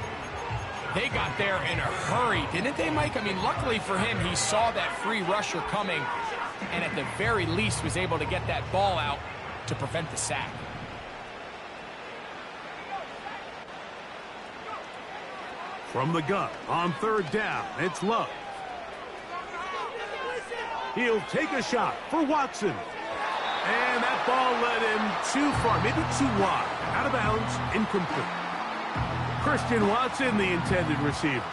They got there in a hurry, didn't they, Mike? I mean, luckily for him, he saw that free rusher coming and at the very least was able to get that ball out to prevent the sack. From the gun on third down, it's Love. He'll take a shot for Watson. And that ball led him too far, maybe too wide. Out of bounds, incomplete. Christian Watson, the intended receiver.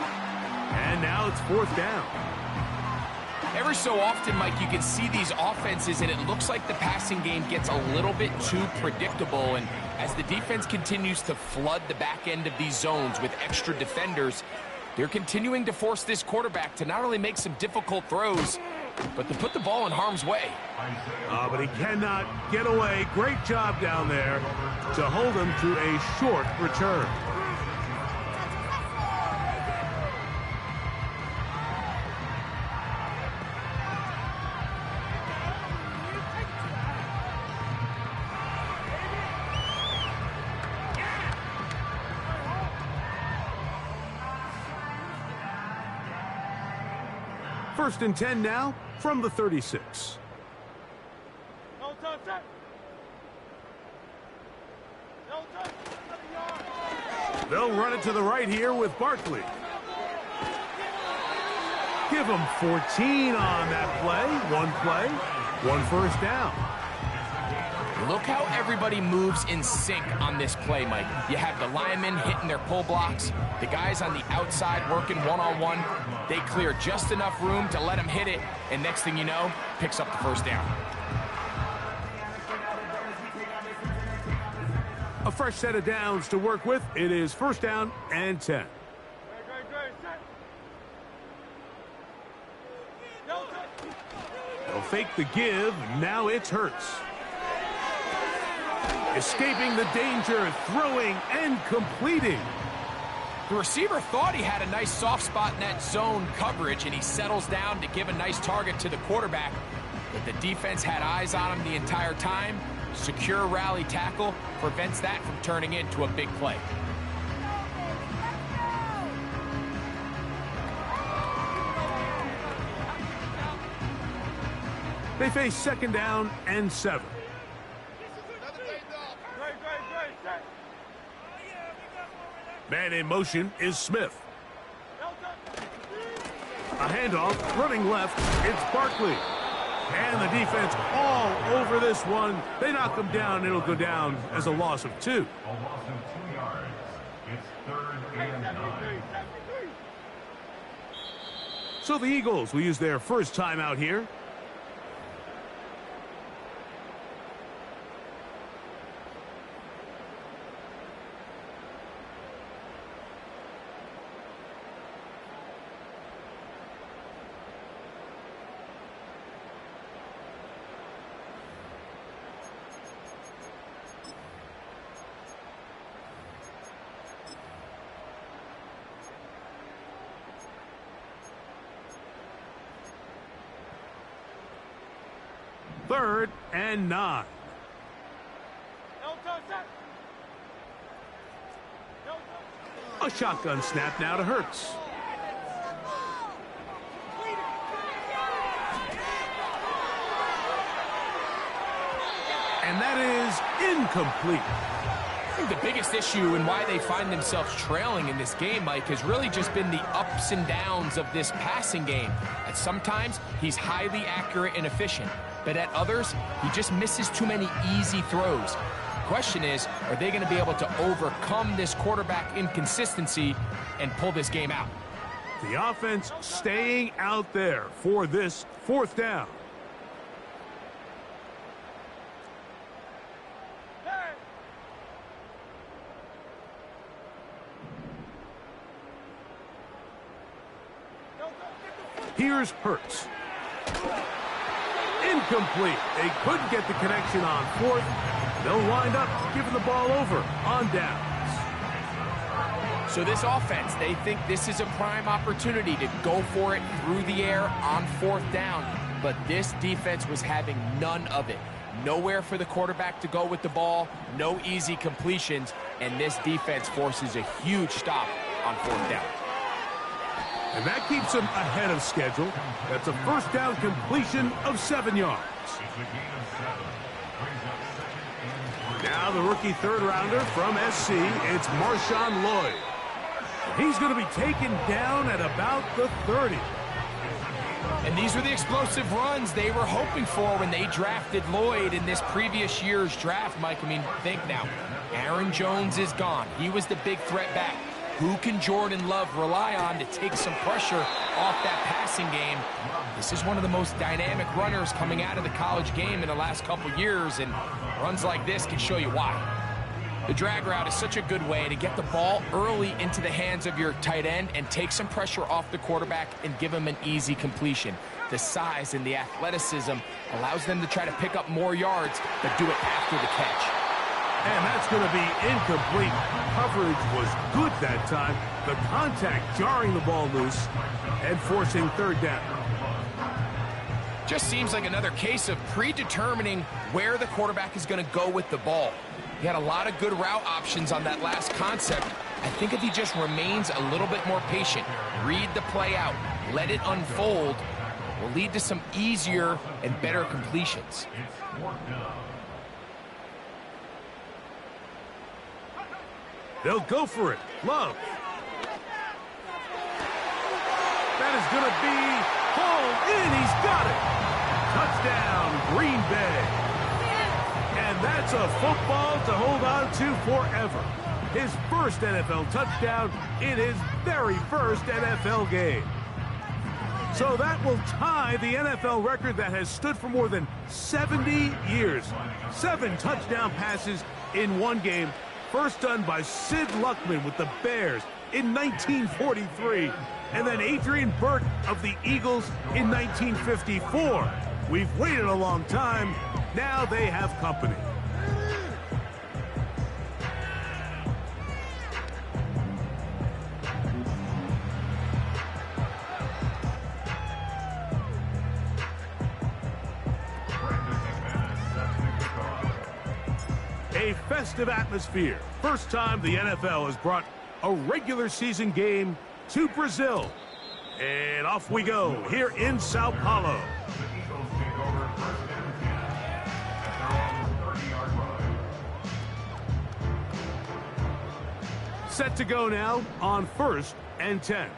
And now it's fourth down. Every so often, Mike, you can see these offenses, and it looks like the passing game gets a little bit too predictable. And as the defense continues to flood the back end of these zones with extra defenders, they're continuing to force this quarterback to not only make some difficult throws, but to put the ball in harm's way. But he cannot get away. Great job down there to hold him to a short return. First and 10 now from the 36. They'll run it to the right here with Barkley. Give him 14 on that play, one first down. Look how everybody moves in sync on this play, Mike. You have the linemen hitting their pull blocks, the guys on the outside working one-on-one. They clear just enough room to let him hit it, and next thing you know, picks up the first down. A fresh set of downs to work with. It is first down and 10. They'll fake the give. Now it's Hurts. Escaping the danger, throwing and completing. The receiver thought he had a nice soft spot in that zone coverage, and he settles down to give a nice target to the quarterback. But the defense had eyes on him the entire time. Secure rally tackle prevents that from turning into a big play. They face second down and 7. Man in motion is Smith. A handoff, running left, it's Barkley. And the defense all over this one. They knock him down, it'll go down as a loss of 2. A loss of 2 yards. It's third and 9. So the Eagles will use their first time out here. Third and 9. A shotgun snap now to Hurts. And that is incomplete. I think the biggest issue and why they find themselves trailing in this game, Mike, has really just been the ups and downs of this passing game. And sometimes he's highly accurate and efficient, but at others, he just misses too many easy throws. The question is, are they going to be able to overcome this quarterback inconsistency and pull this game out? The offense staying out there for this fourth down. Here's Hurts. Incomplete. They couldn't get the connection on fourth. They'll wind up giving the ball over on downs. So this offense, they think this is a prime opportunity to go for it through the air on fourth down. But this defense was having none of it. Nowhere for the quarterback to go with the ball, no easy completions, and this defense forces a huge stop on fourth down. And that keeps them ahead of schedule. That's a first down completion of 7 yards. Now the rookie third rounder from SC, it's Marshawn Lloyd. He's going to be taken down at about the 30. And these were the explosive runs they were hoping for when they drafted Lloyd in this previous year's draft, Mike. I mean, think now. Aaron Jones is gone. He was the big threat back. Who can Jordan Love rely on to take some pressure off that passing game? This is one of the most dynamic runners coming out of the college game in the last couple years, and runs like this can show you why. The drag route is such a good way to get the ball early into the hands of your tight end and take some pressure off the quarterback and give him an easy completion. The size and the athleticism allows them to try to pick up more yards, but do it after the catch. And that's going to be incomplete. Coverage was good that time. The contact jarring the ball loose and forcing third down. Just seems like another case of predetermining where the quarterback is going to go with the ball. He had a lot of good route options on that last concept. I think if he just remains a little bit more patient, read the play out, let it unfold, will lead to some easier and better completions. They'll go for it. Love. That is going to be hauled in. He's got it. Touchdown, Green Bay. And that's a football to hold on to forever. His first NFL touchdown in his very first NFL game. So that will tie the NFL record that has stood for more than 70 years. 7 touchdown passes in one game. First done by Sid Luckman with the Bears in 1943. And then Adrian Burt of the Eagles in 1954. We've waited a long time. Now they have company. A festive atmosphere. First time the NFL has brought a regular season game to Brazil. And off we go here in Sao Paulo. Set to go now on 1st and 10.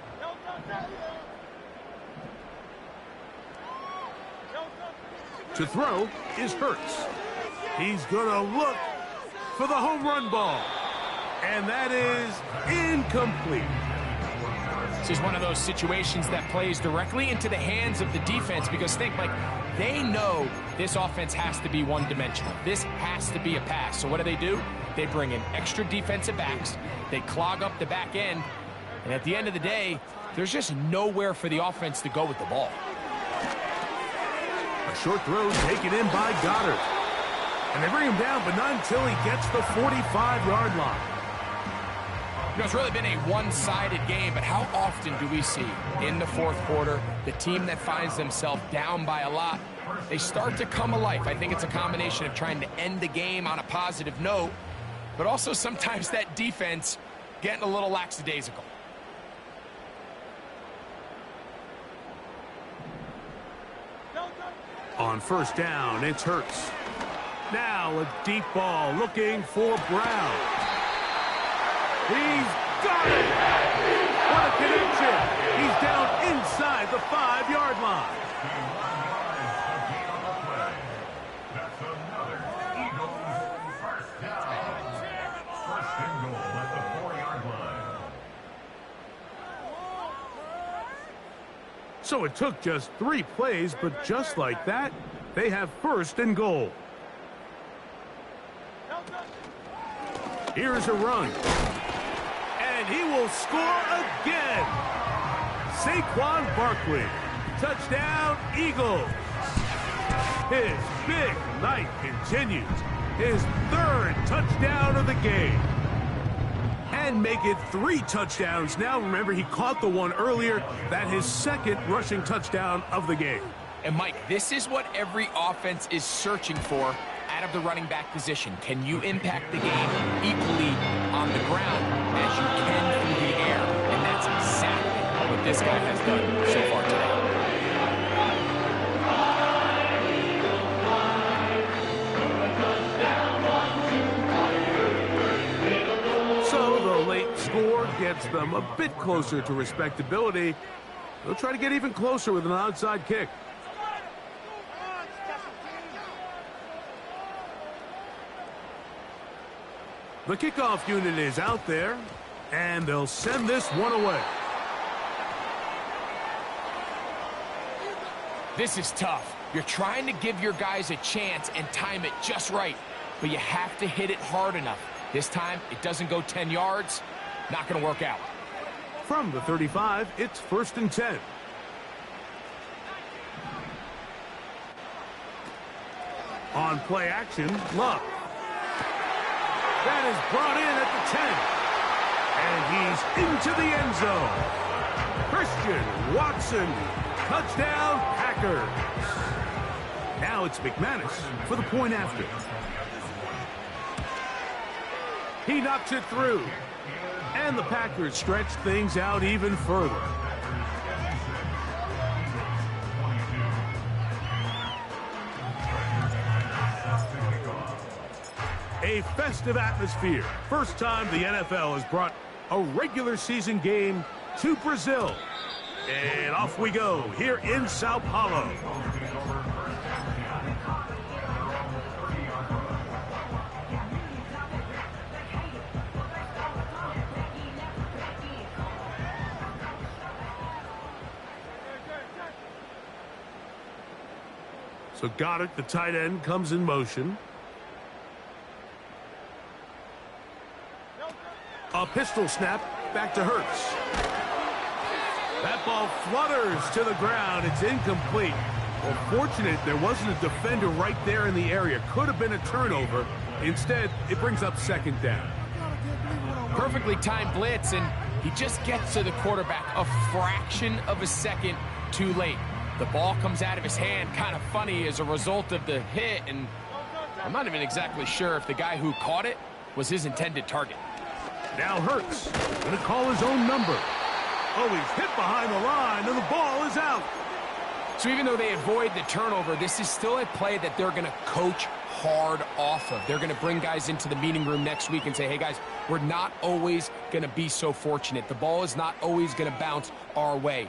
To throw is Hurts. He's going to look for the home run ball. And that is incomplete. This is one of those situations that plays directly into the hands of the defense because think, like, they know this offense has to be one-dimensional. This has to be a pass. So what do? They bring in extra defensive backs. They clog up the back end. And at the end of the day, there's just nowhere for the offense to go with the ball. A short throw taken in by Goddard. And they bring him down, but not until he gets the 45-yard line. You know, it's really been a one-sided game, but how often do we see in the fourth quarter the team that finds themselves down by a lot, they start to come alive? I think it's a combination of trying to end the game on a positive note, but also sometimes that defense getting a little lackadaisical. On first down, it's Hurts. Now a deep ball looking for Brown. He's got it! What a connection! He's down inside the 5-yard line. That's another Eagles first down. First and goal at the 4-yard line. So it took just 3 plays, but just like that, they have first and goal. Here's a run. And he will score again. Saquon Barkley. Touchdown, Eagles. His big night continues. His 3rd touchdown of the game. And make it 3 touchdowns now. Remember, he caught the one earlier. That his 2nd rushing touchdown of the game. And, Mike, this is what every offense is searching for out of the running back position. Can you impact the game equally on the ground as you can through the air? And that's exactly what this guy has done so far today. So the late score gets gets them a bit closer to respectability. They'll try to get even closer with an onside kick. The kickoff unit is out there, and they'll send this one away. This is tough. You're trying to give your guys a chance and time it just right, but you have to hit it hard enough. This time, it doesn't go 10 yards. Not going to work out. From the 35, it's 1st and 10. On play action, Love. That is brought in at the 10. And he's into the end zone. Christian Watson, touchdown Packers. Now it's McManus for the point after. He knocks it through. And the Packers stretch things out even further. A festive atmosphere. First time the NFL has brought a regular season game to Brazil. And off we go here in Sao Paulo. So got it, the tight end comes in motion. A pistol snap, back to Hurts. That ball flutters to the ground. It's incomplete. Well, fortunate there wasn't a defender right there in the area. Could have been a turnover. Instead, it brings up 2nd down. Perfectly timed blitz, and he just gets to the quarterback a fraction of a second too late. The ball comes out of his hand kind of funny as a result of the hit, and I'm not even exactly sure if the guy who caught it was his intended target. Now Hurts going to call his own number. Oh, he's hit behind the line, and the ball is out. So even though they avoid the turnover, this is still a play that they're going to coach hard off of. They're going to bring guys into the meeting room next week and say, hey, guys, we're not always going to be so fortunate. The ball is not always going to bounce our way.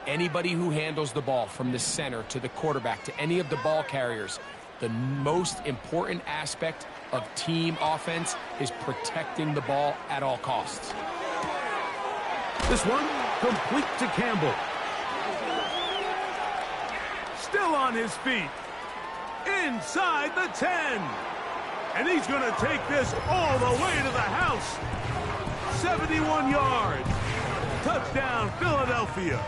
Anybody who handles the ball from the center to the quarterback to any of the ball carriers, the most important aspect of team offense is protecting the ball at all costs. This one complete to Campbell. Still on his feet. Inside the 10. And he's going to take this all the way to the house. 71 yards. Touchdown, Philadelphia.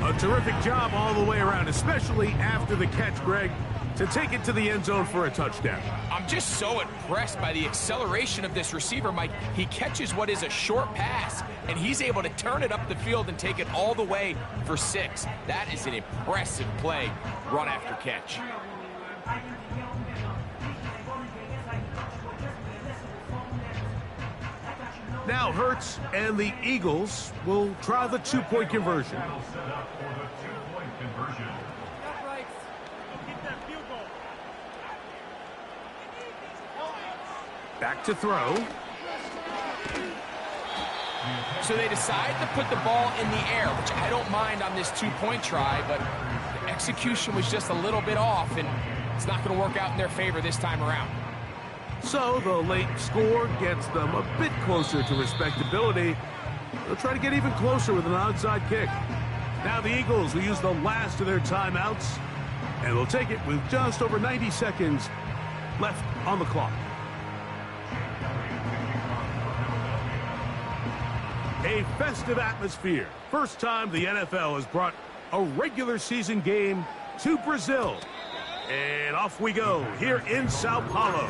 A terrific job all the way around, especially after the catch, Greg, to take it to the end zone for a touchdown. I'm just so impressed by the acceleration of this receiver, Mike. He catches what is a short pass, and he's able to turn it up the field and take it all the way for 6. That is an impressive play, run after catch. Now Hurts and the Eagles will try the 2-point conversion. Back to throw. So they decide to put the ball in the air, which I don't mind on this 2-point try, but the execution was just a little bit off, and it's not going to work out in their favor this time around. So the late score gets them a bit closer to respectability. They'll try to get even closer with an onside kick. Now the Eagles will use the last of their timeouts, and they'll take it with just over 90 seconds left on the clock. A festive atmosphere. First time the NFL has brought a regular season game to Brazil. And off we go here in Sao Paulo.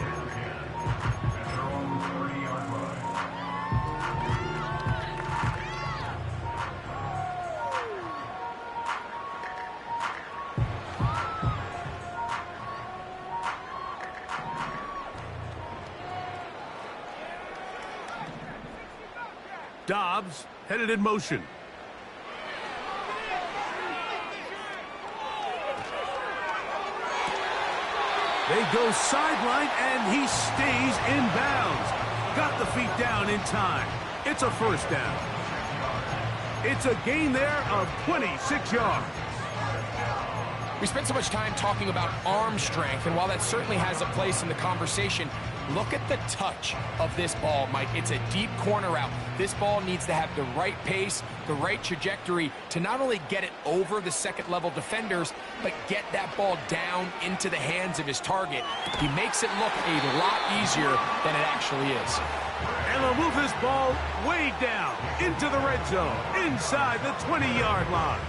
Dobbs headed in motion. They go sideline, and he stays in bounds. got the feet down in time. It's a first down. It's a gain there of 26 yards. We spent so much time talking about arm strength, and while that certainly has a place in the conversation, look at the touch of this ball, Mike. It's a deep corner route. This ball needs to have the right pace, the right trajectory to not only get it over the second-level defenders, but get that ball down into the hands of his target. He makes it look a lot easier than it actually is. And they'll move this ball way down into the red zone, inside the 20-yard line.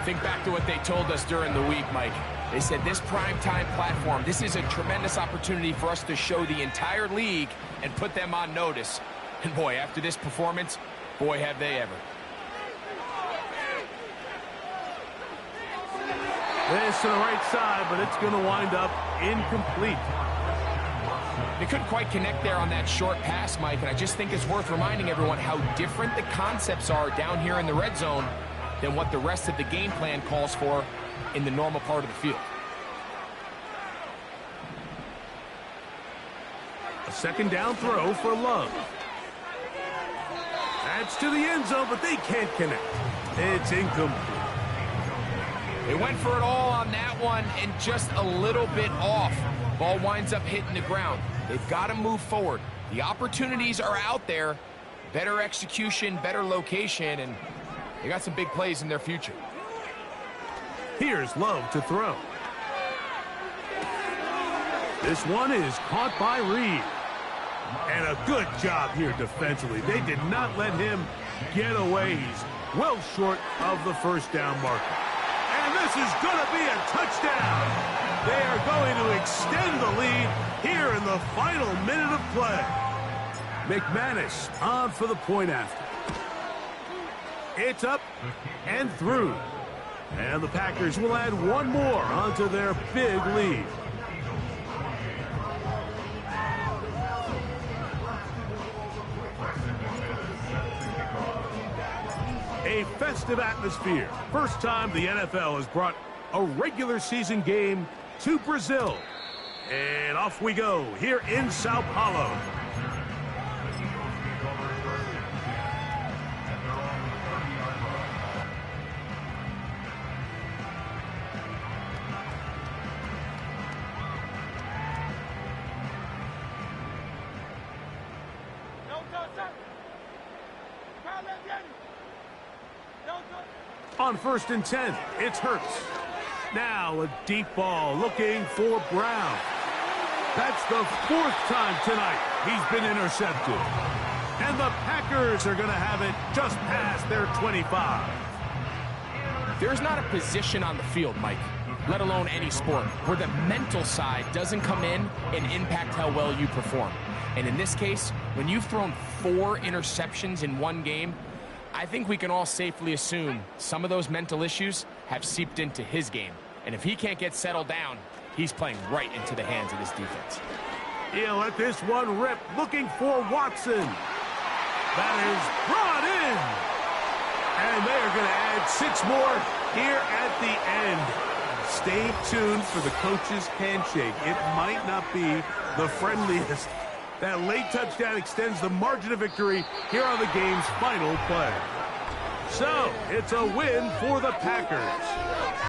Think back to what they told us during the week, Mike. They said this primetime platform, this is a tremendous opportunity for us to show the entire league and put them on notice. And boy, after this performance, boy, have they ever. This to the right side, but it's going to wind up incomplete. They couldn't quite connect there on that short pass, Mike, and I just think it's worth reminding everyone how different the concepts are down here in the red zone than what the rest of the game plan calls for in the normal part of the field. A second down throw for Love. That's to the end zone, but they can't connect. It's incomplete. They went for it all on that one and just a little bit off. Ball winds up hitting the ground. They've got to move forward. The opportunities are out there. Better execution, better location, and they got some big plays in their future. Here's Love to throw. This one is caught by Reed. And a good job here defensively. They did not let him get away. He's well short of the first down marker. And this is going to be a touchdown. They are going to extend the lead here in the final minute of play. McManus on for the point after. It's up and through. And the Packers will add one more onto their big lead. A festive atmosphere. First time the NFL has brought a regular season game to Brazil. And off we go here in Sao Paulo. On 1st and 10, it's Hurts. Now a deep ball looking for Brown. That's the 4th time tonight he's been intercepted. And the Packers are going to have it just past their 25. There's not a position on the field, Mike, let alone any sport, where the mental side doesn't come in and impact how well you perform. And in this case, when you've thrown 4 interceptions in one game, I think we can all safely assume some of those mental issues have seeped into his game. And if he can't get settled down, he's playing right into the hands of this defense. He'll let this one rip, looking for Watson. That is brought in. And they are going to add 6 more here at the end. Stay tuned for the coach's handshake. It might not be the friendliest. That late touchdown extends the margin of victory here on the game's final play. So, it's a win for the Packers.